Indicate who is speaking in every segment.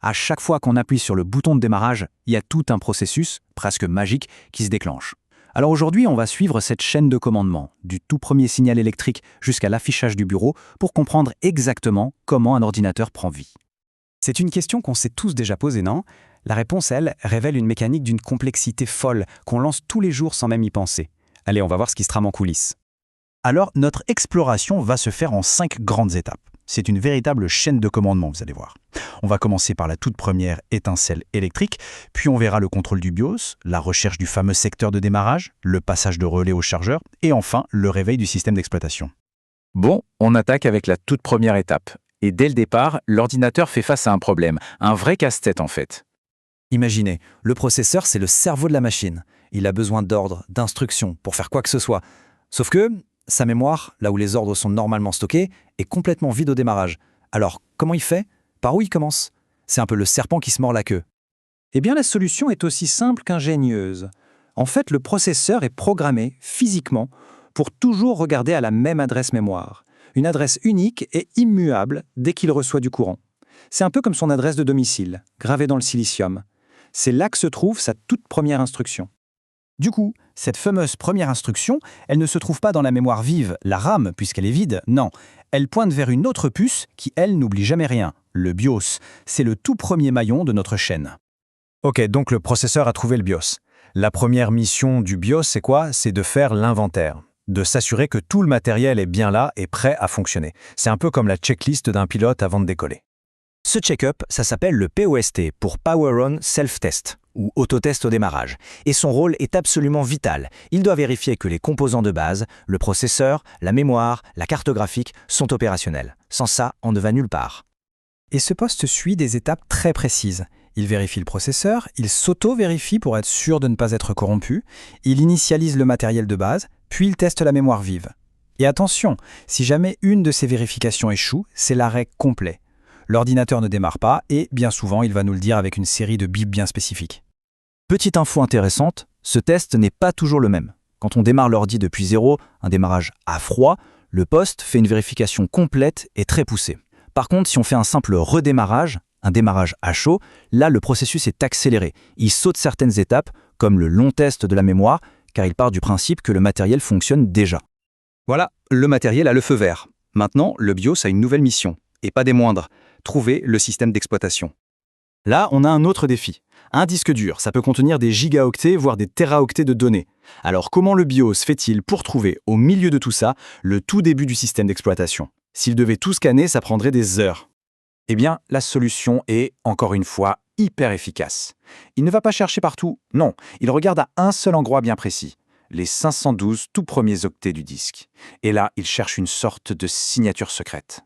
Speaker 1: À chaque fois qu'on appuie sur le bouton de démarrage, il y a tout un processus, presque magique, qui se déclenche. Alors aujourd'hui, on va suivre cette chaîne de commandement, du tout premier signal électrique jusqu'à l'affichage du bureau, pour comprendre exactement comment un ordinateur prend vie.
Speaker 2: C'est une question qu'on s'est tous déjà posée, non? La réponse, elle, révèle une mécanique d'une complexité folle qu'on lance tous les jours sans même y penser. Allez, on va voir ce qui se trame en coulisses.
Speaker 1: Alors, notre exploration va se faire en 5 grandes étapes. C'est une véritable chaîne de commandement, vous allez voir. On va commencer par la toute première étincelle électrique, puis on verra le contrôle du BIOS, la recherche du fameux secteur de démarrage, le passage de relais au chargeur, et enfin le réveil du système d'exploitation.
Speaker 3: Bon, on attaque avec la toute première étape. Et dès le départ, l'ordinateur fait face à un problème, un vrai casse-tête en fait.
Speaker 2: Imaginez, le processeur, c'est le cerveau de la machine. Il a besoin d'ordres, d'instructions pour faire quoi que ce soit. Sauf que sa mémoire, là où les ordres sont normalement stockés, est complètement vide au démarrage. Alors, comment il fait? Par où il commence? C'est un peu le serpent qui se mord la queue.
Speaker 4: Eh bien, la solution est aussi simple qu'ingénieuse. En fait, le processeur est programmé physiquement pour toujours regarder à la même adresse mémoire. Une adresse unique et immuable dès qu'il reçoit du courant. C'est un peu comme son adresse de domicile, gravée dans le silicium. C'est là que se trouve sa toute première instruction.
Speaker 2: Du coup, cette fameuse première instruction, elle ne se trouve pas dans la mémoire vive, la RAM, puisqu'elle est vide, non. Elle pointe vers une autre puce qui, elle, n'oublie jamais rien, le BIOS. C'est le tout premier maillon de notre chaîne.
Speaker 5: Ok, donc le processeur a trouvé le BIOS. La première mission du BIOS, c'est quoi? C'est de faire l'inventaire, de s'assurer que tout le matériel est bien là et prêt à fonctionner. C'est un peu comme la checklist d'un pilote avant de décoller.
Speaker 2: Ce check-up, ça s'appelle le POST, pour Power On Self-Test, ou autotest au démarrage. Et son rôle est absolument vital. Il doit vérifier que les composants de base, le processeur, la mémoire, la carte graphique, sont opérationnels. Sans ça, on ne va nulle part. Et ce poste suit des étapes très précises. Il vérifie le processeur, il s'auto-vérifie pour être sûr de ne pas être corrompu, il initialise le matériel de base, puis il teste la mémoire vive. Et attention, si jamais une de ces vérifications échoue, c'est l'arrêt complet. L'ordinateur ne démarre pas et, bien souvent, il va nous le dire avec une série de bips bien spécifiques.
Speaker 1: Petite info intéressante, ce test n'est pas toujours le même. Quand on démarre l'ordi depuis zéro, un démarrage à froid, le poste fait une vérification complète et très poussée. Par contre, si on fait un simple redémarrage, un démarrage à chaud, là le processus est accéléré. Il saute certaines étapes, comme le long test de la mémoire, car il part du principe que le matériel fonctionne déjà. Voilà, le matériel a le feu vert. Maintenant, le BIOS a une nouvelle mission, et pas des moindres, trouver le système d'exploitation. Là, on a un autre défi. Un disque dur, ça peut contenir des gigaoctets, voire des téraoctets de données. Alors comment le BIOS fait-il pour trouver, au milieu de tout ça, le tout début du système d'exploitation? S'il devait tout scanner, ça prendrait des heures. Eh bien, la solution est, encore une fois, hyper efficace. Il ne va pas chercher partout, non, il regarde à un seul endroit bien précis, les 512 tout premiers octets du disque. Et là, il cherche une sorte de signature secrète.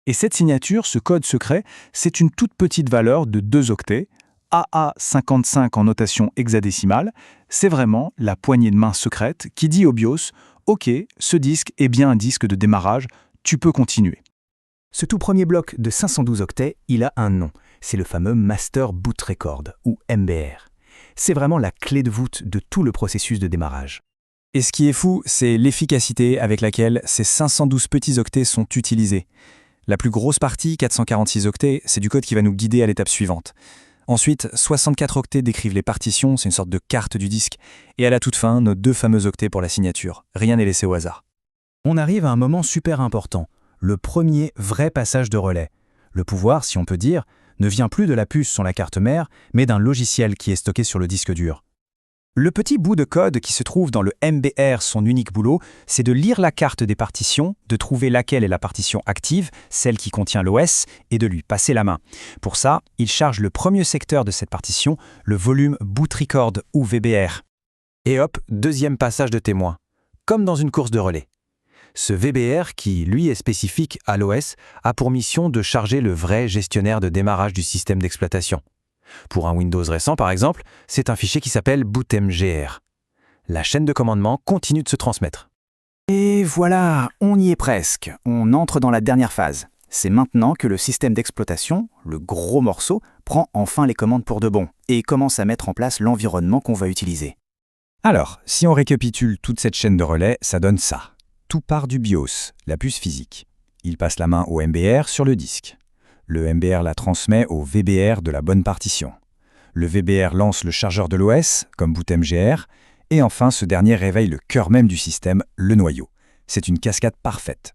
Speaker 1: Et cette signature, ce code secret, c'est une toute petite valeur de 2 octets, AA55 en notation hexadécimale. C'est vraiment la poignée de main secrète qui dit au BIOS « Ok, ce disque est bien un disque de démarrage, tu peux continuer ».
Speaker 2: Ce tout premier bloc de 512 octets, il a un nom. C'est le fameux Master Boot Record, ou MBR. C'est vraiment la clé de voûte de tout le processus de démarrage.
Speaker 5: Et ce qui est fou, c'est l'efficacité avec laquelle ces 512 petits octets sont utilisés. La plus grosse partie, 446 octets, c'est du code qui va nous guider à l'étape suivante. Ensuite, 64 octets décrivent les partitions, c'est une sorte de carte du disque. Et à la toute fin, nos 2 fameux octets pour la signature. Rien n'est laissé au hasard.
Speaker 2: On arrive à un moment super important, le premier vrai passage de relais. Le pouvoir, si on peut dire, ne vient plus de la puce sur la carte mère, mais d'un logiciel qui est stocké sur le disque dur. Le petit bout de code qui se trouve dans le MBR, son unique boulot, c'est de lire la carte des partitions, de trouver laquelle est la partition active, celle qui contient l'OS, et de lui passer la main. Pour ça, il charge le premier secteur de cette partition, le volume Boot Record ou VBR. Et hop, deuxième passage de témoin, comme dans une course de relais. Ce VBR, qui lui est spécifique à l'OS, a pour mission de charger le vrai gestionnaire de démarrage du système d'exploitation. Pour un Windows récent, par exemple, c'est un fichier qui s'appelle bootmgr. La chaîne de commandement continue de se transmettre. Et voilà, on y est presque. On entre dans la dernière phase. C'est maintenant que le système d'exploitation, le gros morceau, prend enfin les commandes pour de bon et commence à mettre en place l'environnement qu'on va utiliser.
Speaker 5: Alors, si on récapitule toute cette chaîne de relais, ça donne ça. Tout part du BIOS, la puce physique. Il passe la main au MBR sur le disque.
Speaker 2: Le MBR la transmet au VBR de la bonne partition. Le VBR lance le chargeur de l'OS, comme boot MGR, et enfin ce dernier réveille le cœur même du système, le noyau. C'est une cascade parfaite.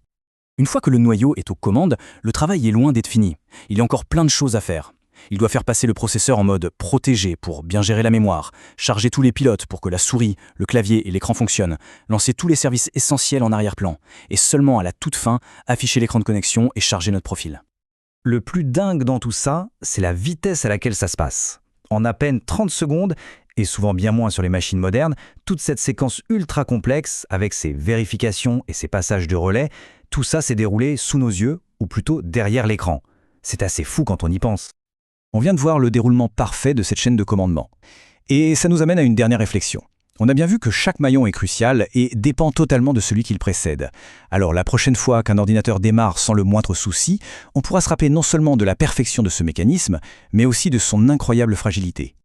Speaker 1: Une fois que le noyau est aux commandes, le travail est loin d'être fini. Il y a encore plein de choses à faire. Il doit faire passer le processeur en mode protégé pour bien gérer la mémoire, charger tous les pilotes pour que la souris, le clavier et l'écran fonctionnent, lancer tous les services essentiels en arrière-plan, et seulement à la toute fin, afficher l'écran de connexion et charger notre profil.
Speaker 2: Le plus dingue dans tout ça, c'est la vitesse à laquelle ça se passe. En à peine 30 secondes, et souvent bien moins sur les machines modernes, toute cette séquence ultra complexe, avec ses vérifications et ses passages de relais, tout ça s'est déroulé sous nos yeux, ou plutôt derrière l'écran. C'est assez fou quand on y pense. On vient de voir le déroulement parfait de cette chaîne de commandement. Et ça nous amène à une dernière réflexion. On a bien vu que chaque maillon est crucial et dépend totalement de celui qui le précède. Alors la prochaine fois qu'un ordinateur démarre sans le moindre souci, on pourra se rappeler non seulement de la perfection de ce mécanisme, mais aussi de son incroyable fragilité.